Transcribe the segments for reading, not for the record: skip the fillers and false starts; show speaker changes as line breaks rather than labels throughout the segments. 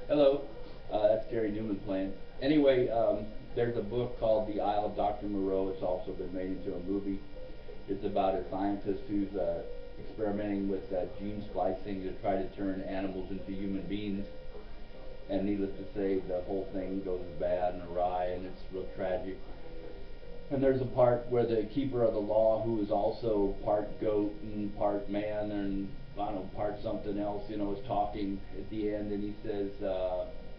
Hello, that's Gary Newman playing. Anyway, there's a book called The Isle of Dr. Moreau. It's also been made into a movie. It's about a scientist who's experimenting with gene splicing to try to turn animals into human beings. And needless to say, the whole thing goes bad and awry, and it's real tragic. And there's a part where the keeper of the law, who is also part goat and part man and I don't know, part something else, is talking at the end, and he says,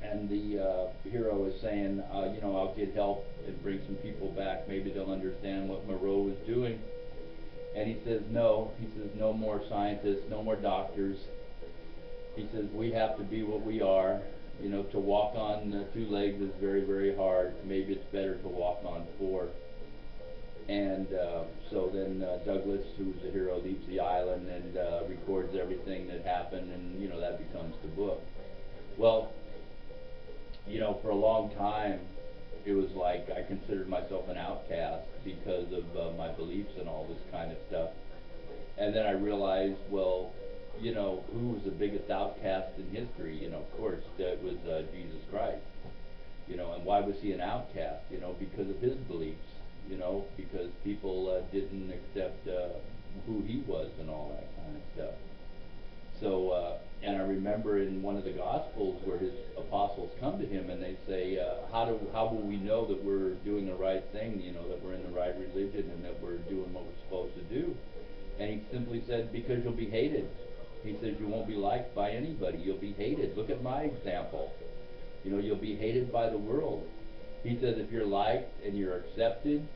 and the hero is saying, I'll get help and bring some people back. Maybe they'll understand what Moreau is doing. And he says, no. He says, no more scientists, no more doctors. He says, we have to be what we are. To walk on two legs is very, very hard. Maybe it's better to walk on four. And so then Douglas, who's the hero, leaves the island and records everything that happened, and that becomes the book. Well, for a long time, it was like I considered myself an outcast because of my beliefs and all this kind of stuff. And then I realized, well, who was the biggest outcast in history? Of course, that was Jesus Christ. And why was he an outcast? Because of his beliefs. Because people didn't accept who he was and all that kind of stuff. So, and I remember in one of the Gospels where his apostles come to him and they say, how will we know that we're doing the right thing, that we're in the right religion and that we're doing what we're supposed to do? And he simply said, because you'll be hated. He says, you won't be liked by anybody. You'll be hated. Look at my example. You'll be hated by the world. He says, if you're liked and you're accepted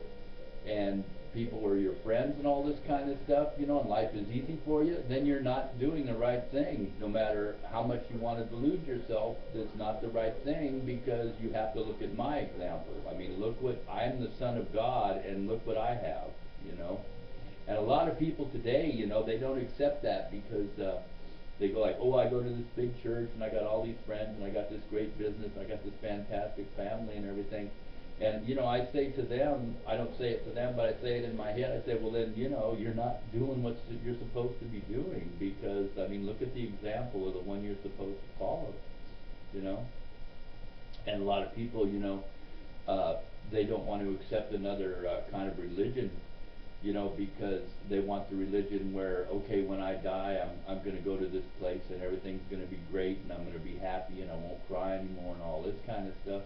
and people are your friends and all this kind of stuff, and life is easy for you, then you're not doing the right thing. No matter how much you want to delude yourself, that's not the right thing, because you have to look at my example. I mean, look what, I'm the Son of God, and look what I have, And a lot of people today, they don't accept that because they go like, oh, I go to this big church, and I got all these friends, and I got this great business, and I got this fantastic family and everything. And, I say to them, I don't say it to them, but I say it in my head. I say, well, then, you're not doing what you're supposed to be doing, because, I mean, look at the example of the one you're supposed to follow, And a lot of people, they don't want to accept another kind of religion, because they want the religion where, okay, when I die, I'm going to go to this place and everything's going to be great and I'm going to be happy and I won't cry anymore and all this kind of stuff.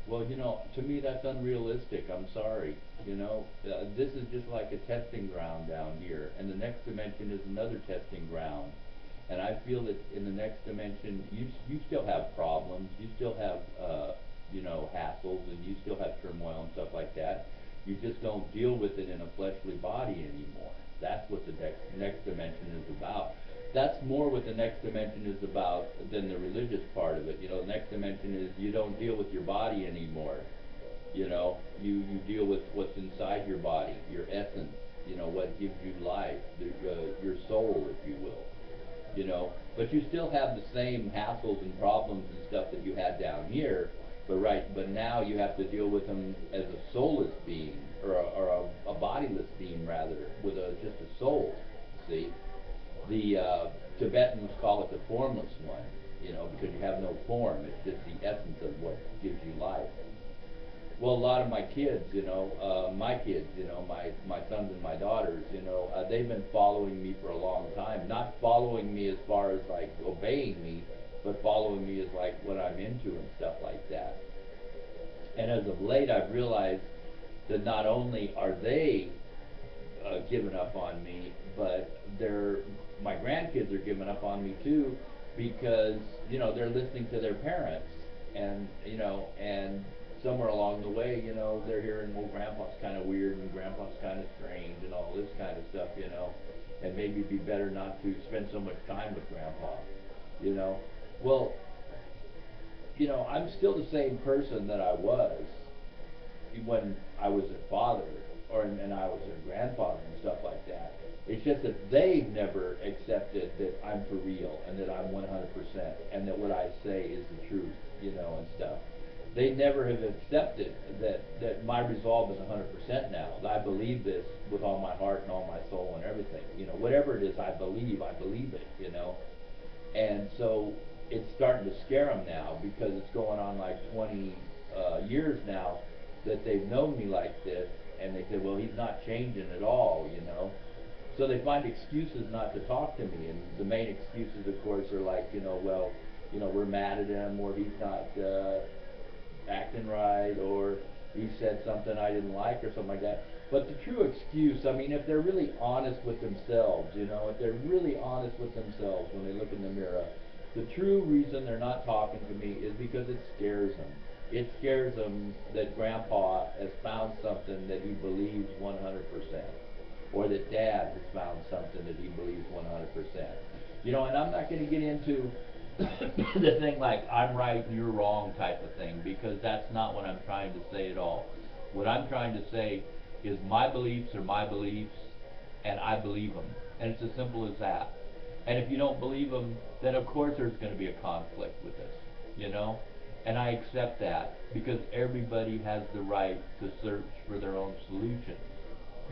Well, to me that's unrealistic. I'm sorry. This is just like a testing ground down here, and the next dimension is another testing ground. And I feel that in the next dimension, you still have problems, you still have hassles, and you still have turmoil and stuff like that. You just don't deal with it in a fleshly body anymore. That's what the next dimension is about. That's more what the next dimension is about than the religious part of it. The next dimension is you don't deal with your body anymore. You deal with what's inside your body, your essence, what gives you life, your soul, if you will. But you still have the same hassles and problems and stuff that you had down here. But now you have to deal with them as a soulless being, or a bodiless being rather, with just a soul. See, the Tibetans call it the formless one, because you have no form. It's just the essence of what gives you life. Well, a lot of my kids, my kids, my sons and my daughters, they've been following me for a long time. Not following me as far as like obeying me, but following me is like what I'm into and stuff like that. And as of late, I've realized that not only are they giving up on me, but my grandkids are giving up on me too, because they're listening to their parents, and and somewhere along the way, they're hearing, well, Grandpa's kind of weird and Grandpa's kind of strange and all this kind of stuff, and maybe it'd be better not to spend so much time with Grandpa. Well, I'm still the same person that I was when I was their father, and I was their grandfather and stuff like that. It's just that they've never accepted that I'm for real and that I'm 100% and that what I say is the truth, and stuff. They never have accepted that my resolve is 100% now. I believe this with all my heart and all my soul and everything. Whatever it is I believe it, And so it's starting to scare them now because it's going on like 20 years now that they've known me like this, and they say, well, he's not changing at all, you know. So they find excuses not to talk to me, and the main excuses, of course, are like, you know, well, you know, we're mad at him, or he's not acting right, or he said something I didn't like, or something like that. But the true excuse, I mean, if they're really honest with themselves, you know, if they're really honest with themselves when they look in the mirror, the true reason they're not talking to me is because it scares them. It scares them that Grandpa has found something that he believes 100%, or that Dad has found something that he believes 100%. You know, and I'm not going to get into the thing like I'm right and you're wrong type of thing, because that's not what I'm trying to say at all. What I'm trying to say is my beliefs are my beliefs, and I believe them, and it's as simple as that. And if you don't believe them, then of course there's going to be a conflict with this, you know. And I accept that because everybody has the right to search for their own solutions,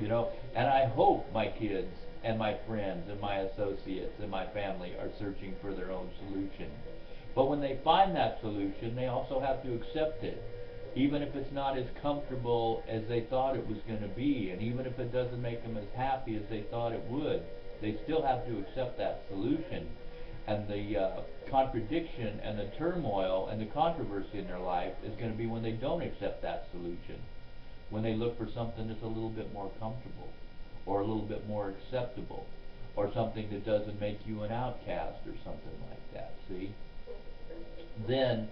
you know. And I hope my kids and my friends and my associates and my family are searching for their own solution. But when they find that solution, they also have to accept it, even if it's not as comfortable as they thought it was going to be, and even if it doesn't make them as happy as they thought it would. They still have to accept that solution. And the contradiction and the turmoil and the controversy in their life is going to be when they don't accept that solution, when they look for something that's a little bit more comfortable, or a little bit more acceptable, or something that doesn't make you an outcast or something like that, see? Then,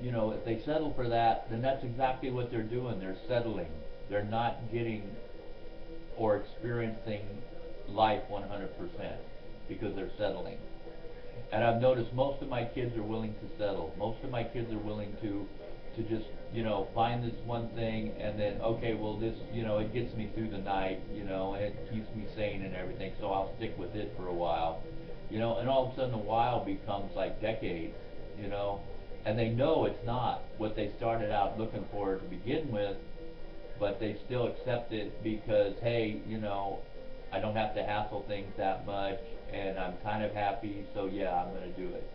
you know, if they settle for that, then that's exactly what they're doing. They're settling. They're not getting or experiencing life 100% because they're settling. And I've noticed most of my kids are willing to settle. Most of my kids are willing to just, you know, find this one thing, and then, okay, well, this, you know, it gets me through the night, you know, and it keeps me sane and everything, so I'll stick with it for a while, you know. And all of a sudden the while becomes like decades, you know, and they know it's not what they started out looking for to begin with, but they still accept it because, hey, you know, I don't have to hassle things that much, and I'm kind of happy, so yeah, I'm going to do it.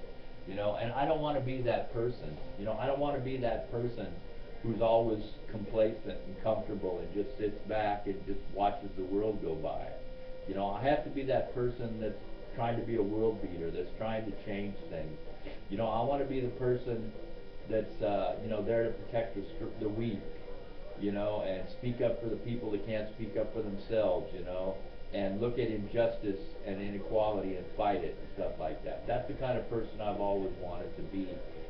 You know, and I don't want to be that person. You know, I don't want to be that person who's always complacent and comfortable and just sits back and just watches the world go by. You know, I have to be that person that's trying to be a world beater, that's trying to change things. You know, I want to be the person that's, you know, there to protect the weak, you know, and speak up for the people that can't speak up for themselves, you know, and look at injustice and inequality and fight it and stuff like that. That's the kind of person I've always wanted to be,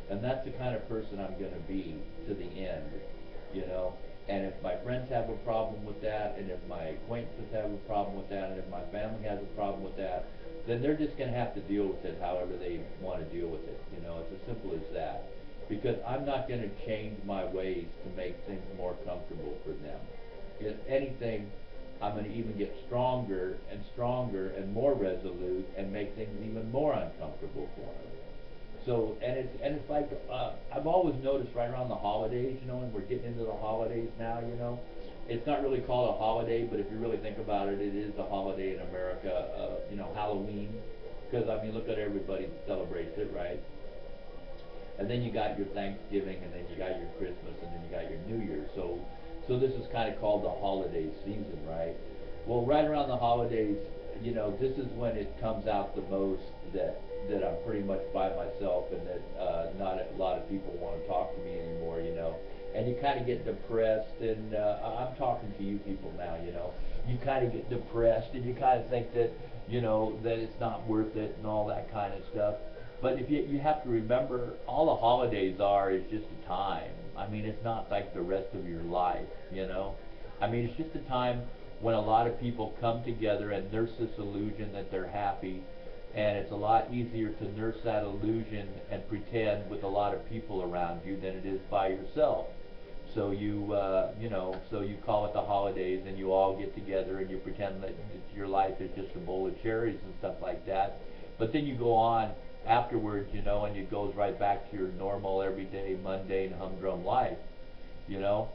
and that's the kind of person I'm going to be to the end, you know. And if my friends have a problem with that, and if my acquaintances have a problem with that, and if my family has a problem with that, then they're just going to have to deal with it however they want to deal with it. You know, it's as simple as that. Because I'm not going to change my ways to make things more comfortable for them. If anything, I'm going to even get stronger and more resolute and make things even more uncomfortable for them. So, and it's like, I've always noticed right around the holidays, you know, and we're getting into the holidays now, you know. It's not really called a holiday, but if you really think about it, it is a holiday in America, you know, Halloween. Because, I mean, look at everybody that celebrates it, right? And then you got your Thanksgiving, and then you got your Christmas, and then you got your New Year. So this is kind of called the holiday season, right? Well, right around the holidays, you know, this is when it comes out the most that I'm pretty much by myself, and that not a lot of people want to talk to me anymore, you know. And you kind of get depressed, and I'm talking to you people now, you know. You kind of get depressed, and you kind of think that, you know, that it's not worth it and all that kind of stuff. But if you have to remember, all the holidays are is just a time. I mean, it's not like the rest of your life, you know. I mean, it's just a time when a lot of people come together and nurse this illusion that they're happy, and it's a lot easier to nurse that illusion and pretend with a lot of people around you than it is by yourself. So you know, so you call it the holidays, and you all get together and you pretend that your life is just a bowl of cherries and stuff like that. But then you go on afterwards, you know, and it goes right back to your normal, everyday, mundane, humdrum life, you know.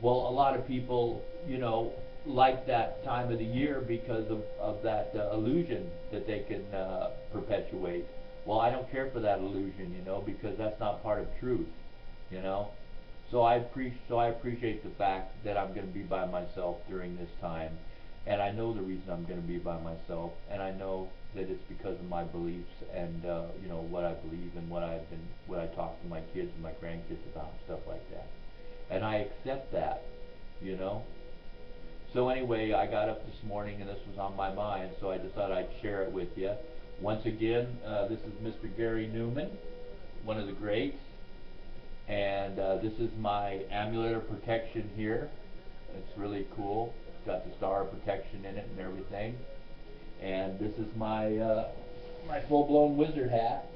Well, a lot of people, you know, like that time of the year because of that illusion that they can perpetuate.
Well, I don't care for that illusion, you know, because that's not part of truth, you know. So I appreciate the fact that I'm going to be by myself during this time, and I know the reason I'm going to be by myself, and I know that it's because of my beliefs and you know what I believe and what I talk to my kids and my grandkids about and stuff like that, and I accept that, you know. So anyway, I got up this morning and this was on my mind, so I decided I'd share it with you. Once again, this is Mr. Gary Newman, one of the greats, and this is my amulet of protection here. It's really cool. It's got the star of protection in it and everything. And this is my full-blown wizard hat.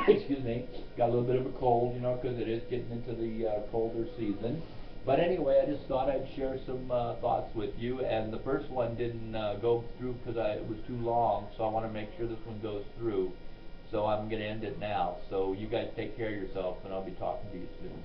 Excuse me. Got a little bit of a cold, you know, because it is getting into the colder season. But anyway, I just thought I'd share some thoughts with you. And the first one didn't go through because it was too long, so I want to make sure this one goes through. So I'm going to end it now. So you guys take care of yourself, and I'll be talking to you soon.